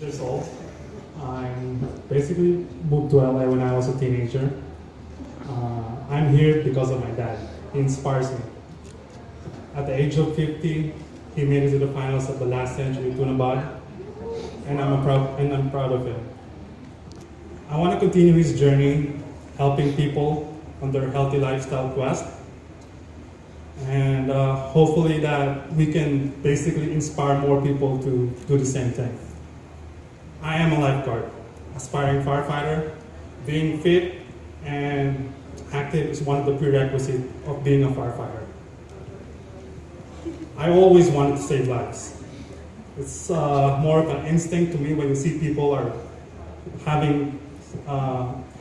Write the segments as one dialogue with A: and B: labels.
A: Years old. I basically moved to LA when I was a teenager. I'm here because of my dad. He inspires me. At the age of 50, he made it to the finals of the last century Tuna Bod, and I'm proud of him. I want to continue his journey, helping people on their healthy lifestyle quest, and hopefully that we can basically inspire more people to do the same thing. I am a lifeguard, aspiring firefighter. Being fit and active is one of the prerequisites of being a firefighter. I always wanted to save lives. It's more of an instinct to me when you see people are having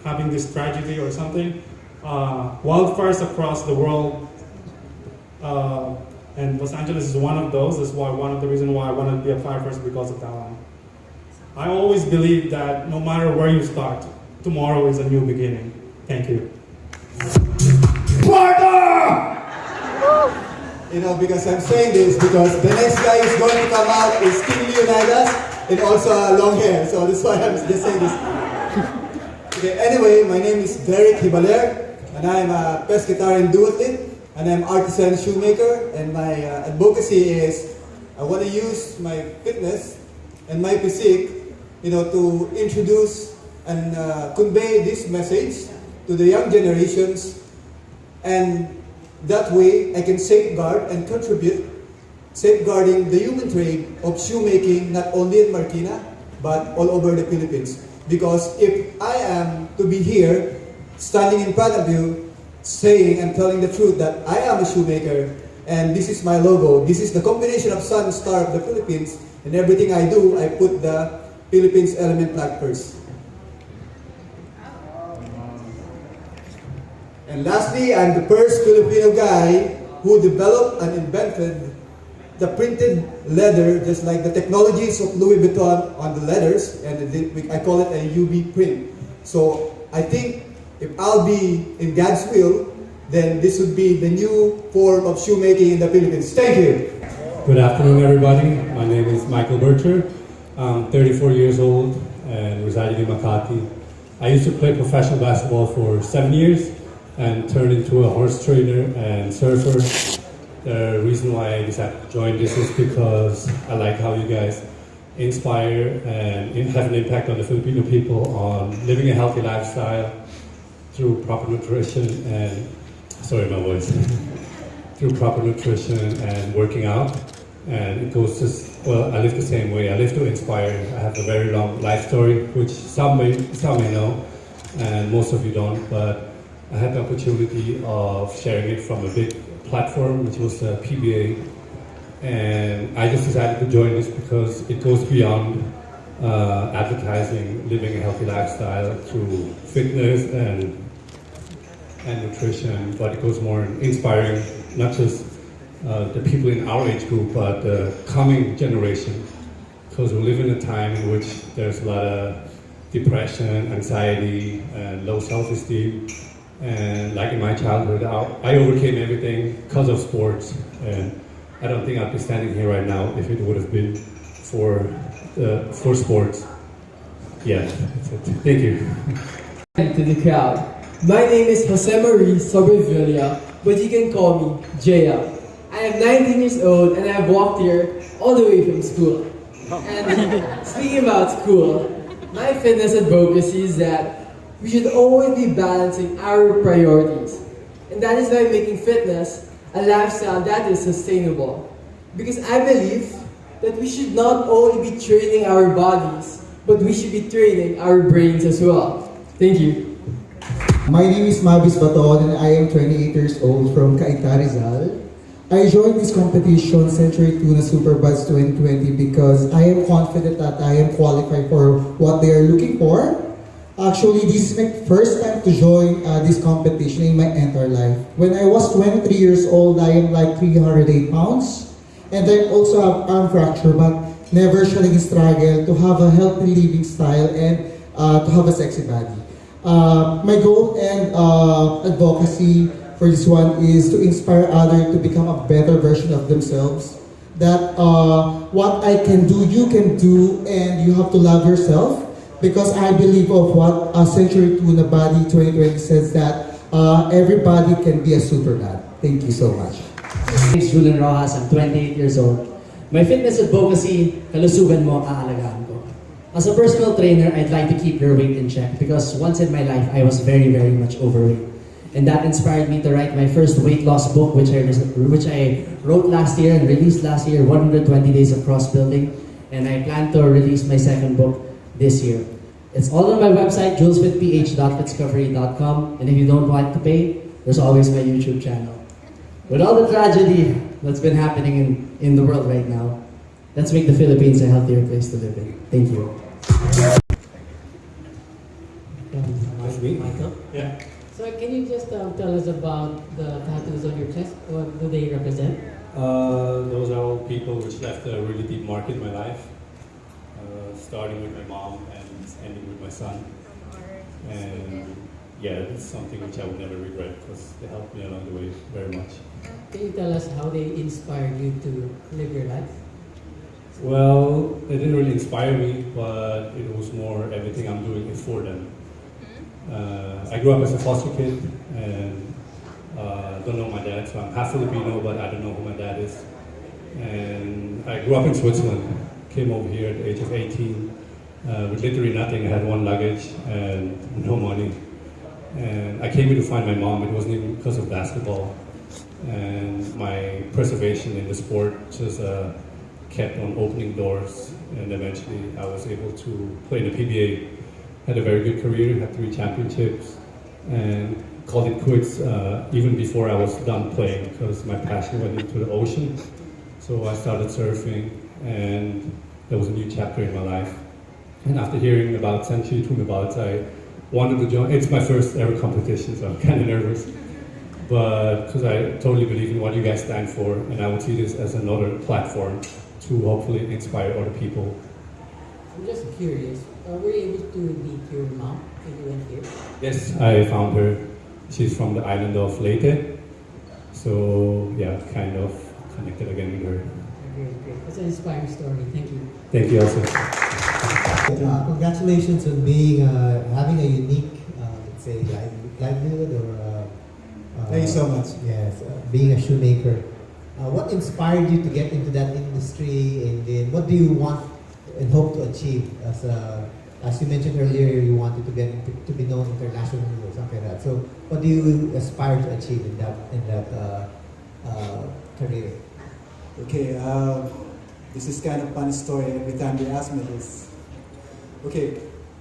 A: this tragedy or something. Wildfires across the world, and Los Angeles is one of those. That's why one of the reasons why I wanted to be a firefighter, because of that one. I always believe that no matter where you start, tomorrow is a new beginning. Thank you.
B: Sparta! Because I'm saying this because the next guy is going to come out is King Leonidas and also long hair. So that's why I'm just saying this. Okay, anyway, my name is Derek Hibaler and I'm a pescatarian duathlete and I'm artisan shoemaker, and my advocacy is I want to use my fitness and my physique to introduce and convey this message to the young generations, and that way I can safeguard and contribute safeguarding the human trade of shoemaking not only in Marikina but all over the Philippines. Because if I am to be here standing in front of you saying and telling the truth that I am a shoemaker and this is my logo, this is the combination of sun and star of the Philippines, and everything I do I put the Philippines element flag first. And lastly, I'm the first Filipino guy who developed and invented the printed leather, just like the technologies of Louis Vuitton on the leathers, and I call it a UV print. So I think if I'll be in God's will, then this would be the new form of shoemaking in the Philippines. Thank you.
C: Good afternoon, everybody. My name is Michael Bertrand. I'm 34 years old and residing in Makati. I used to play professional basketball for 7 years and turned into a horse trainer and surfer. The reason why I decided to join this is because I like how you guys inspire and have an impact on the Filipino people on living a healthy lifestyle through proper nutrition and, sorry my voice, through proper nutrition and working out. And it goes just, well, I live the same way. I live to inspire. I have a very long life story, which some may know, and most of you don't, but I had the opportunity of sharing it from a big platform, which was the PBA, and I just decided to join this because it goes beyond advertising, living a healthy lifestyle through fitness and nutrition, but it goes more in inspiring not just the people in our age group, but the coming generation, because we live in a time in which there's a lot of depression, anxiety, and low self-esteem. And like in my childhood, I overcame everything because of sports, and I don't think I'd be standing here right now if it would have been for sports. Yeah, that's it. Thank you.
D: To the crowd. My name is Jose Marie Sobrevilla, but you can call me Jaya. I am 19 years old and I've walked here all the way from school. And speaking about school, my fitness advocacy is that we should always be balancing our priorities. And that is by making fitness a lifestyle that is sustainable. Because I believe that we should not only be training our bodies, but we should be training our brains as well. Thank you.
E: My name is Mavis Baton and I am 28 years old from Cainta, Rizal. I joined this competition, Century Tuna Superbods 2020, because I am confident that I am qualified for what they are looking for. Actually, this is my first time to join this competition in my entire life. When I was 23 years old, I am like 308 pounds. And I also have arm fracture, but never shall I struggle to have a healthy living style and to have a sexy body. My goal and advocacy for this one is to inspire others to become a better version of themselves. that what I can do, you can do, and you have to love yourself. Because I believe of what Century Tuna Body 2020 says that everybody can be a super dad. Thank you so much.
F: My name is Julian Rojas. I'm 28 years old. My fitness advocacy, kalusugan mo, aalagaan ko. As a personal trainer, I'd like to keep your weight in check because once in my life, I was very, very much overweight. And that inspired me to write my first weight loss book, which I wrote last year and released last year, 120 Days of Cross Building. And I plan to release my second book this year. It's all on my website, julesfitph.fitscovery.com. And if you don't want to pay, there's always my YouTube channel. With all the tragedy that's been happening in the world right now, let's make the Philippines a healthier place to live in. Thank you.
D: Michael?
A: Yeah.
D: So can you just tell us about the tattoos on your chest? What do they represent?
C: Those are all people which left a really deep mark in my life, starting with my mom and ending with my son. And yeah, it's something which I would never regret because they helped me along the way very much.
D: Can you tell us how they inspired you to live your life?
C: Well, they didn't really inspire me, but it was more everything I'm doing is for them. I grew up as a foster kid and don't know my dad, so I'm half Filipino, but I don't know who my dad is. And I grew up in Switzerland, came over here at the age of 18 with literally nothing. I had one luggage and no money. And I came here to find my mom. It wasn't even because of basketball. And my preservation in the sport just kept on opening doors. And eventually I was able to play in the PBA. Had a very good career, had 3 championships, and called it quits even before I was done playing because my passion went into the ocean. So I started surfing, and there was a new chapter in my life. And after hearing about Century Tuna Everybod, I wanted to join. It's my first ever competition, so I'm kind of nervous. But because I totally believe in what you guys stand for, and I would see this as another platform to hopefully inspire other people.
D: I'm just curious, were you able to meet your mom when you went here?
C: Yes, I found her. She's from the island of Leyte. So yeah, kind of connected again with her.
D: Great, great. That's an inspiring story. Thank you.
C: Thank you also.
G: Congratulations on being having a unique, let's say, livelihood or.
B: Thank you so much.
G: Yes, being a shoemaker. What inspired you to get into that industry, and then what do you want and hope to achieve as you mentioned earlier, you wanted to get into, to be known internationally or something like that. So, what do you aspire to achieve in that career?
B: Okay, this is kind of funny story every time they ask me this. Okay,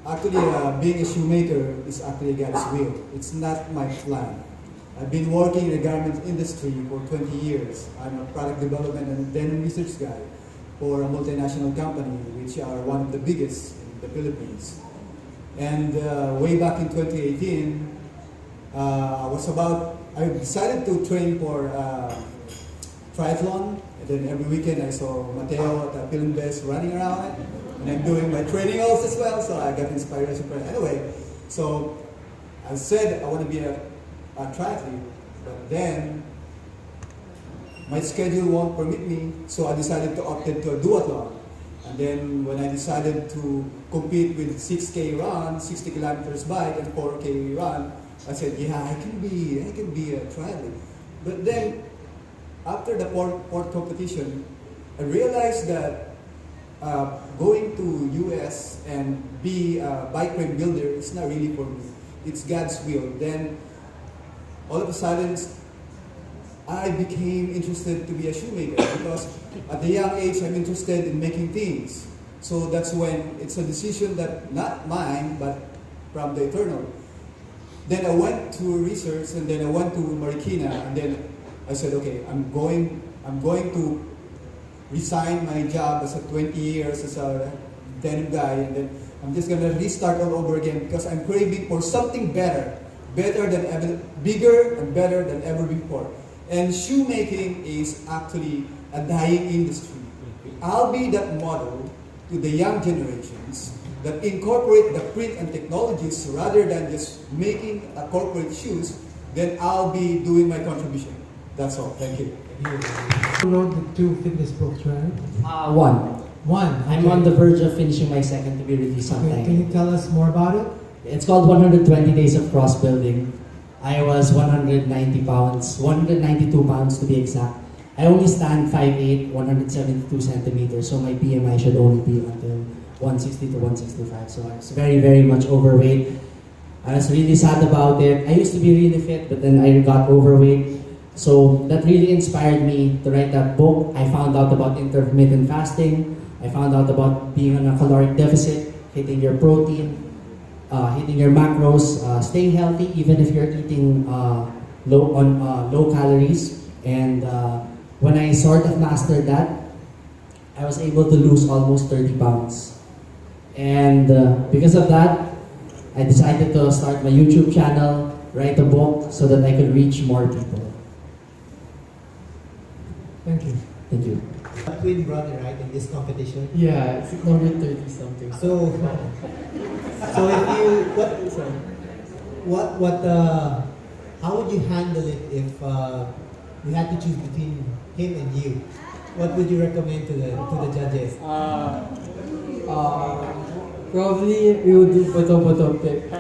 B: actually being a shoemaker is actually God's will. It's not my plan. I've been working in the garment industry for 20 years. I'm a product development and denim research guy for a multinational company, which are one of the biggest in the Philippines. And way back in 2018, I decided to train for triathlon. And then every weekend I saw Mateo at the Film Best running around it. And I'm doing my training also as well, so I got inspiration from it. Anyway, so I said I want to be a triathlete, but then my schedule won't permit me, so I decided to opt into a duathlon. And then when I decided to compete with 6K run, 60 kilometers bike, and 4K run, I said, yeah, I can be a triathlete. But then, after the fourth competition, I realized that going to US and be a bike frame builder is not really for me. It's God's will. Then, all of a sudden, I became interested to be a shoemaker because at the young age I'm interested in making things. So that's when it's a decision that not mine but from the eternal. Then I went to research and then I went to Marikina and then I said, okay, I'm going to resign my job as a 20 years as a denim guy and then I'm just gonna restart all over again because I'm craving for something better than ever, bigger and better than ever before. And shoemaking is actually a dying industry. I'll be that model to the young generations that incorporate the print and technologies rather than just making a corporate shoes, then I'll be doing my contribution. That's all. Thank you.
G: You wrote the 2 fitness books, right?
F: One.
G: One.
F: I'm
G: okay.
F: on the verge of finishing my second to be released
G: Okay,
F: sometime.
G: can you tell us more about it?
F: It's called 120 Days of Cross Building. I was 190 pounds, 192 pounds to be exact. I only stand 5'8", 172 centimeters, so my BMI should only be until 160 to 165. So I was very, very much overweight. I was really sad about it. I used to be really fit, but then I got overweight. So that really inspired me to write that book. I found out about intermittent fasting. I found out about being on a caloric deficit, hitting your protein, hitting your macros, staying healthy even if you're eating low calories. And when I sort of mastered that, I was able to lose almost 30 pounds. And because of that, I decided to start my YouTube channel, write a book so that I could reach more people.
G: Thank you.
F: Thank you.
G: A twin brother, right, in this competition?
D: Yeah, it's number 30 something.
G: So if you, how would you handle it if you had to choose between him and you? What would you recommend to the judges?
D: Probably we would do photo pick.